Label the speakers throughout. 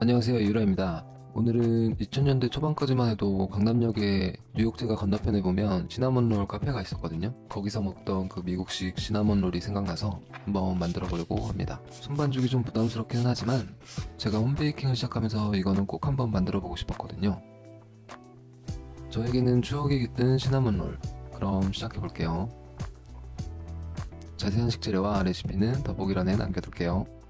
Speaker 1: 안녕하세요, 유라입니다. 오늘은 2000년대 초반까지만 해도 강남역에 뉴욕제가 건너편에 보면 시나몬롤 카페가 있었거든요. 거기서 먹던 그 미국식 시나몬롤이 생각나서 한번 만들어 보려고 합니다. 손반죽이 좀 부담스럽기는 하지만 제가 홈베이킹을 시작하면서 이거는 꼭 한번 만들어 보고 싶었거든요. 저에게는 추억이 깃든 시나몬롤. 그럼 시작해 볼게요. 자세한 식재료와 레시피는 더보기란에 남겨둘게요.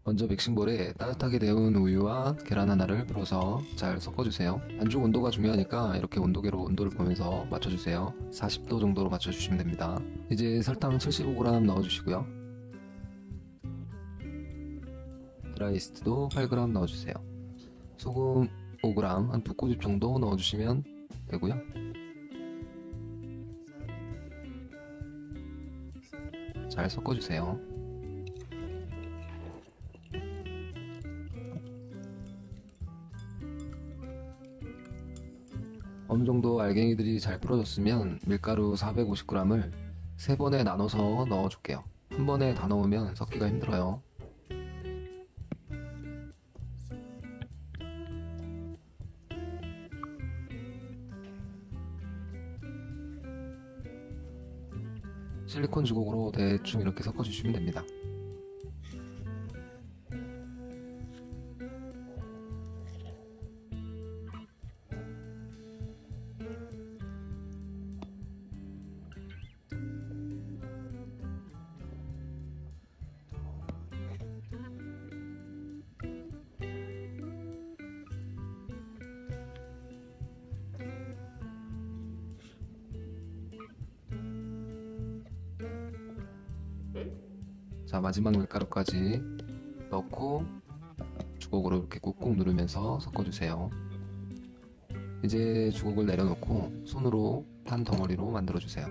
Speaker 1: 먼저 믹싱볼에 따뜻하게 데운 우유와 계란 하나를 풀어서 잘 섞어주세요. 반죽 온도가 중요하니까 이렇게 온도계로 온도를 보면서 맞춰주세요. 40도 정도로 맞춰주시면 됩니다. 이제 설탕 75g 넣어주시고요. 드라이이스트도 8g 넣어주세요. 소금 5g, 한 2꼬집 정도 넣어주시면 되고요. 잘 섞어주세요. 어느 정도 알갱이들이 잘 풀어졌으면 밀가루 450g을 3번에 나눠서 넣어줄게요. 한 번에 다 넣으면 섞기가 힘들어요. 실리콘 주걱으로 대충 이렇게 섞어주시면 됩니다. 자, 마지막 밀가루까지 넣고 주걱으로 이렇게 꾹꾹 누르면서 섞어주세요. 이제 주걱을 내려놓고 손으로 한 덩어리로 만들어주세요.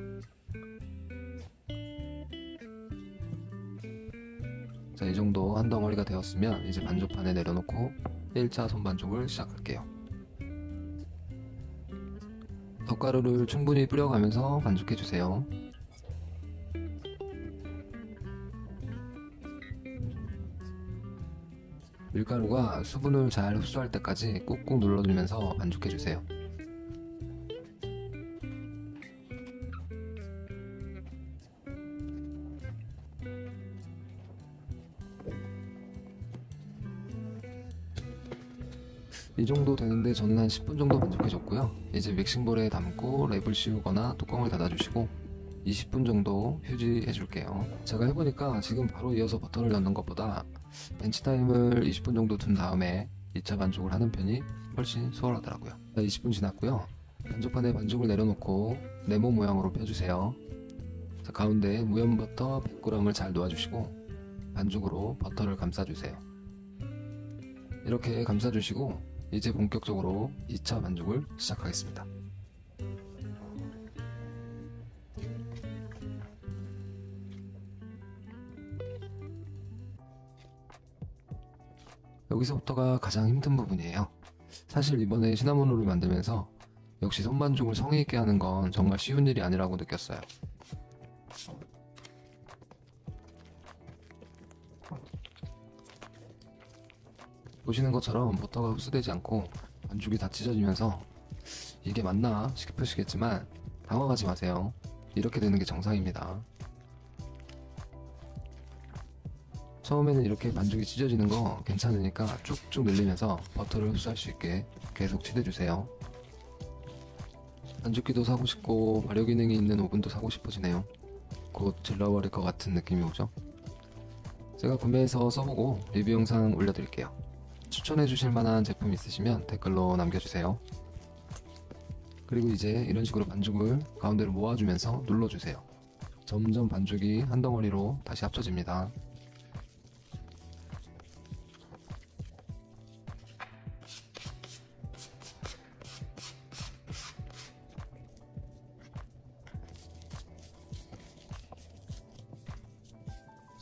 Speaker 1: 자, 이 정도 한 덩어리가 되었으면 이제 반죽판에 내려놓고 1차 손반죽을 시작할게요. 덧가루를 충분히 뿌려가면서 반죽해주세요. 밀가루가 수분을 잘 흡수할 때까지 꾹꾹 눌러주면서 반죽해주세요. 이 정도 되는데 저는 한 10분 정도 반죽해줬고요. 이제 믹싱볼에 담고 랩을 씌우거나 뚜껑을 닫아주시고 20분 정도 휴지해줄게요. 제가 해보니까 지금 바로 이어서 버터를 넣는 것보다 벤치타임을 20분 정도 둔 다음에 2차 반죽을 하는 편이 훨씬 수월하더라고요. 20분 지났고요. 반죽판에 반죽을 내려놓고 네모 모양으로 펴주세요. 자, 가운데 무염 버터 100g을 잘 놓아주시고 반죽으로 버터를 감싸주세요. 이렇게 감싸주시고 이제 본격적으로 2차 반죽을 시작하겠습니다. 여기서부터가 가장 힘든 부분이에요. 사실 이번에 시나몬롤을 만들면서 역시 손반죽을 성의있게 하는 건 정말 쉬운 일이 아니라고 느꼈어요. 보시는 것처럼 버터가 흡수되지 않고 반죽이 다 찢어지면서 이게 맞나 싶으시겠지만 당황하지 마세요. 이렇게 되는 게 정상입니다. 처음에는 이렇게 반죽이 찢어지는 거 괜찮으니까 쭉쭉 늘리면서 버터를 흡수할 수 있게 계속 치대주세요. 반죽기도 사고 싶고 발효 기능이 있는 오븐도 사고 싶어지네요. 곧 질러버릴 것 같은 느낌이 오죠? 제가 구매해서 써보고 리뷰 영상 올려드릴게요. 추천해 주실 만한 제품 있으시면 댓글로 남겨주세요. 그리고 이제 이런 식으로 반죽을 가운데로 모아주면서 눌러주세요. 점점 반죽이 한 덩어리로 다시 합쳐집니다.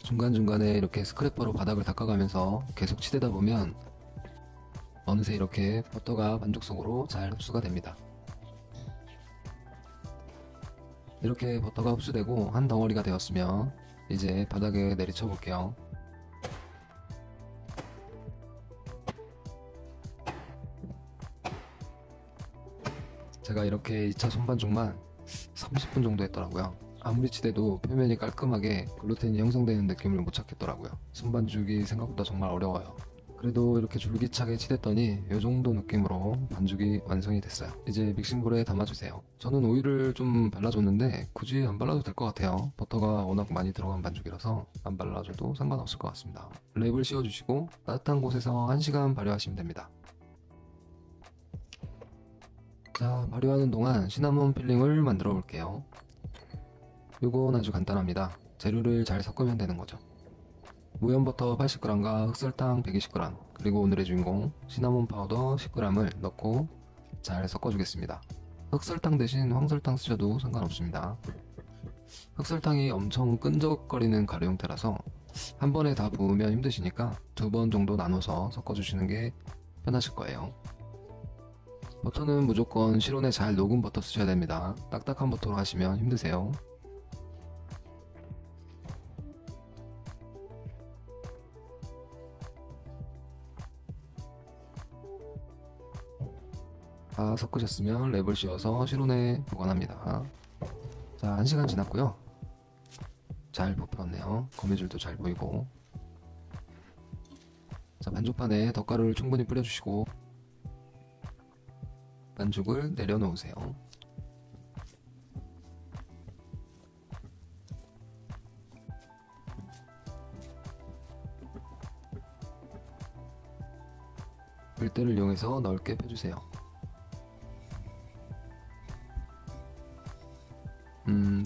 Speaker 1: 중간중간에 이렇게 스크래퍼로 바닥을 닦아가면서 계속 치대다 보면 어느새 이렇게 버터가 반죽 속으로 잘 흡수가 됩니다. 이렇게 버터가 흡수되고 한 덩어리가 되었으면 이제 바닥에 내리쳐 볼게요. 제가 이렇게 2차 손반죽만 30분 정도 했더라고요. 아무리 치대도 표면이 깔끔하게 글루텐이 형성되는 느낌을 못 찾겠더라고요. 손반죽이 생각보다 정말 어려워요. 그래도 이렇게 줄기차게 치댔더니 이 정도 느낌으로 반죽이 완성이 됐어요. 이제 믹싱볼에 담아주세요. 저는 오일을 좀 발라줬는데 굳이 안 발라도 될 것 같아요. 버터가 워낙 많이 들어간 반죽이라서 안 발라줘도 상관없을 것 같습니다. 랩을 씌워주시고 따뜻한 곳에서 1시간 발효하시면 됩니다. 자, 발효하는 동안 시나몬 필링을 만들어 볼게요. 이건 아주 간단합니다. 재료를 잘 섞으면 되는 거죠. 무염버터 80g과 흑설탕 120g, 그리고 오늘의 주인공 시나몬 파우더 10g을 넣고 잘 섞어주겠습니다. 흑설탕 대신 황설탕 쓰셔도 상관없습니다. 흑설탕이 엄청 끈적거리는 가루 형태라서 한 번에 다 부으면 힘드시니까 2번 정도 나눠서 섞어주시는 게 편하실 거예요. 버터는 무조건 실온에 잘 녹은 버터 쓰셔야 됩니다. 딱딱한 버터로 하시면 힘드세요. 다 섞으셨으면 랩을 씌워서 실온에 보관합니다. 자, 1시간 지났고요. 잘 부풀었네요. 거미줄도 잘 보이고. 자, 반죽판에 덧가루를 충분히 뿌려주시고 반죽을 내려놓으세요. 밀대를 이용해서 넓게 펴주세요.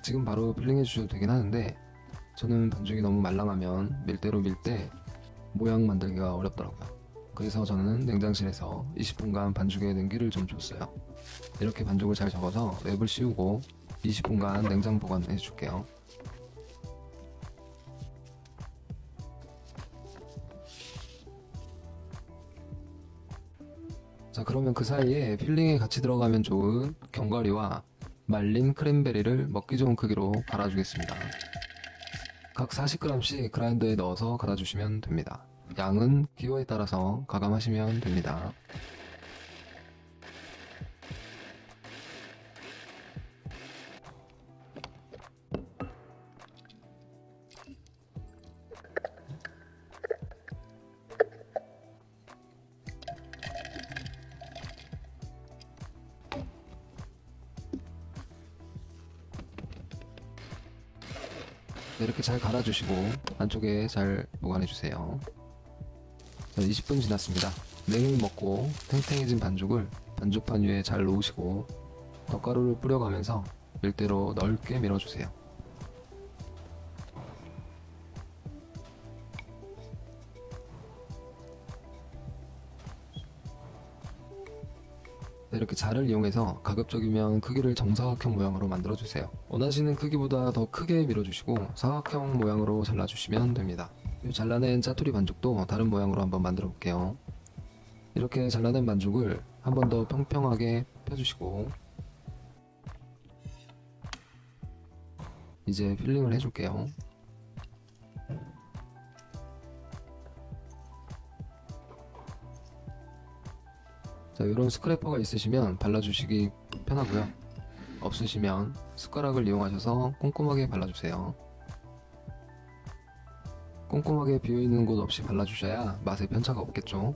Speaker 1: 지금 바로 필링해 주셔도 되긴 하는데 저는 반죽이 너무 말랑하면 밀대로 밀 때 모양 만들기가 어렵더라고요. 그래서 저는 냉장실에서 20분간 반죽에 냉기를 좀 줬어요. 이렇게 반죽을 잘 접어서 랩을 씌우고 20분간 냉장 보관해 줄게요. 자, 그러면 그 사이에 필링에 같이 들어가면 좋은 견과류와 말린 크랜베리를 먹기 좋은 크기로 갈아주겠습니다. 각 40g씩 그라인더에 넣어서 갈아주시면 됩니다. 양은 기호에 따라서 가감하시면 됩니다. 이렇게 잘 갈아주시고 안쪽에 잘 보관해주세요. 20분 지났습니다. 냉을 먹고 탱탱해진 반죽을 반죽판 위에 잘 놓으시고 덧가루를 뿌려가면서 밀대로 넓게 밀어주세요. 이렇게 자를 이용해서 가급적이면 크기를 정사각형 모양으로 만들어주세요. 원하시는 크기보다 더 크게 밀어주시고 사각형 모양으로 잘라주시면 됩니다. 이 잘라낸 짜투리 반죽도 다른 모양으로 한번 만들어 볼게요. 이렇게 잘라낸 반죽을 한 번 더 평평하게 펴주시고 이제 필링을 해줄게요. 자, 이런 스크래퍼가 있으시면 발라주시기 편하고요. 없으시면 숟가락을 이용하셔서 꼼꼼하게 발라주세요. 꼼꼼하게 비어있는 곳 없이 발라주셔야 맛에 편차가 없겠죠.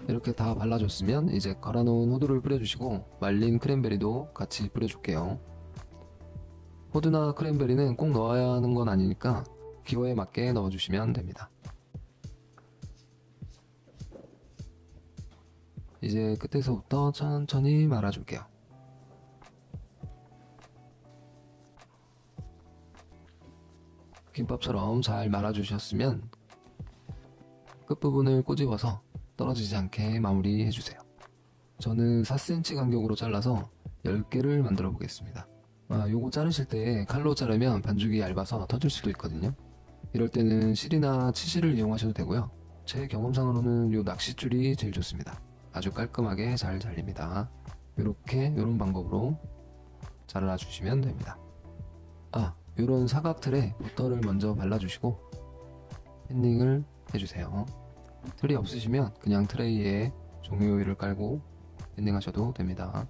Speaker 1: 이렇게 다 발라줬으면 이제 갈아놓은 호두를 뿌려주시고 말린 크랜베리도 같이 뿌려줄게요. 호두나 크랜베리는 꼭 넣어야 하는 건 아니니까 기호에 맞게 넣어주시면 됩니다. 이제 끝에서부터 천천히 말아줄게요. 김밥처럼 잘 말아주셨으면 끝부분을 꼬집어서 떨어지지 않게 마무리해주세요. 저는 4cm 간격으로 잘라서 10개를 만들어 보겠습니다. 요거 자르실 때 칼로 자르면 반죽이 얇아서 터질 수도 있거든요. 이럴 때는 실이나 치실을 이용하셔도 되고요. 제 경험상으로는 요 낚싯줄이 제일 좋습니다. 아주 깔끔하게 잘 잘립니다. 이런 방법으로 잘라주시면 됩니다. 이런 사각틀에 버터를 먼저 발라주시고 팬닝을 해주세요. 틀이 없으시면 그냥 트레이에 종이 오일을 깔고 팬닝 하셔도 됩니다.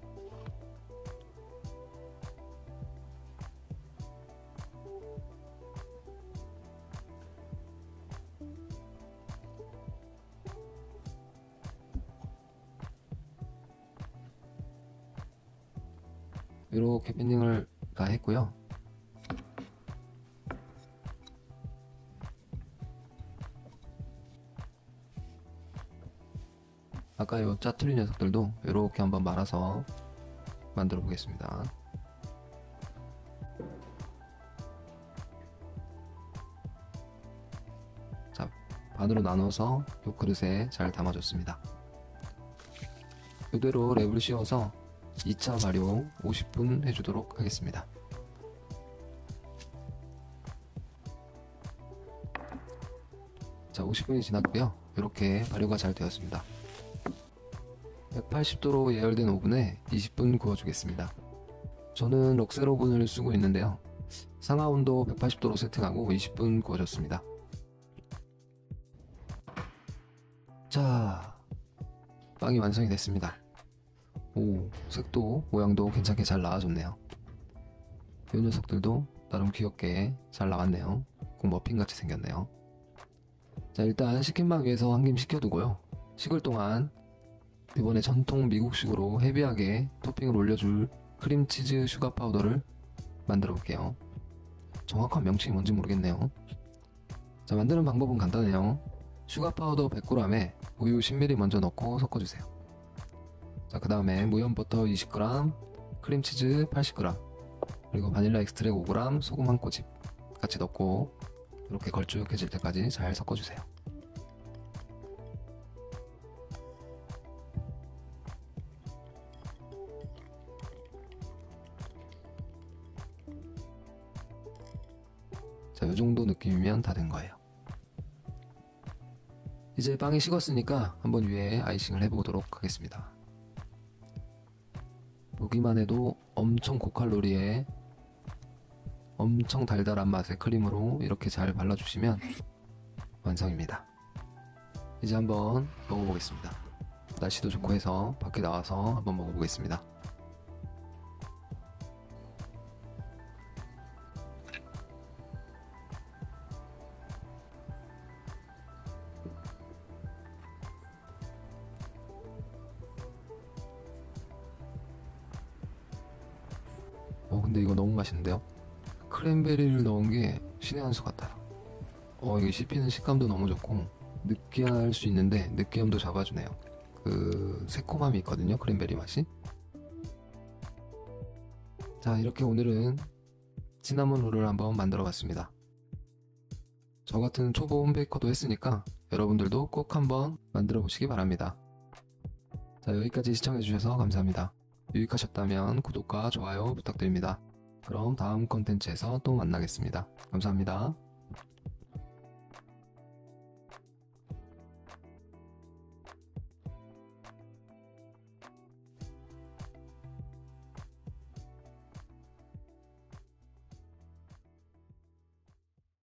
Speaker 1: 이렇게 팬닝을 다 했고요. 아까 요 짜투리 녀석들도 이렇게 한번 말아서 만들어 보겠습니다. 자, 반으로 나눠서 요 그릇에 잘 담아줬습니다. 이대로 랩을 씌워서 2차 발효 50분 해주도록 하겠습니다. 자, 50분이 지났고요. 이렇게 발효가 잘 되었습니다. 180도로 예열된 오븐에 20분 구워주겠습니다. 저는 럭셀 오븐을 쓰고 있는데요. 상하 온도 180도로 세팅하고 20분 구워줬습니다. 자, 빵이 완성이 됐습니다. 오, 색도 모양도 괜찮게 잘 나와줬네요. 이 녀석들도 나름 귀엽게 잘 나왔네요. 꼭 머핀같이 생겼네요. 자, 일단 식힌막 위에서 한 김 식혀두고요. 식을 동안 이번에 전통 미국식으로 헤비하게 토핑을 올려줄 크림치즈 슈가 파우더를 만들어 볼게요. 정확한 명칭이 뭔지 모르겠네요. 자, 만드는 방법은 간단해요. 슈가 파우더 100g에 우유 10ml 먼저 넣고 섞어주세요. 자, 그 다음에 무염 버터 20g, 크림치즈 80g, 그리고 바닐라 엑스트랙 5g, 소금 한 꼬집 같이 넣고 이렇게 걸쭉해질 때까지 잘 섞어주세요. 자, 이 정도 느낌이면 다 된 거예요. 이제 빵이 식었으니까 한번 위에 아이싱을 해보도록 하겠습니다. 보기만 해도 엄청 고칼로리에 엄청 달달한 맛의 크림으로 이렇게 잘 발라주시면 완성입니다. 이제 한번 먹어보겠습니다. 날씨도 좋고 해서 밖에 나와서 한번 먹어보겠습니다. 근데 이거 너무 맛있는데요? 크랜베리를 넣은 게 신의 한 수 같아요. 이게 씹히는 식감도 너무 좋고 느끼할 수 있는데 느끼함도 잡아주네요. 그 새콤함이 있거든요, 크랜베리 맛이. 자, 이렇게 오늘은 시나몬 롤을 한번 만들어 봤습니다. 저 같은 초보 홈베이커도 했으니까 여러분들도 꼭 한번 만들어 보시기 바랍니다. 자, 여기까지 시청해 주셔서 감사합니다. 유익하셨다면 구독과 좋아요 부탁드립니다. 그럼 다음 컨텐츠에서 또 만나겠습니다. 감사합니다.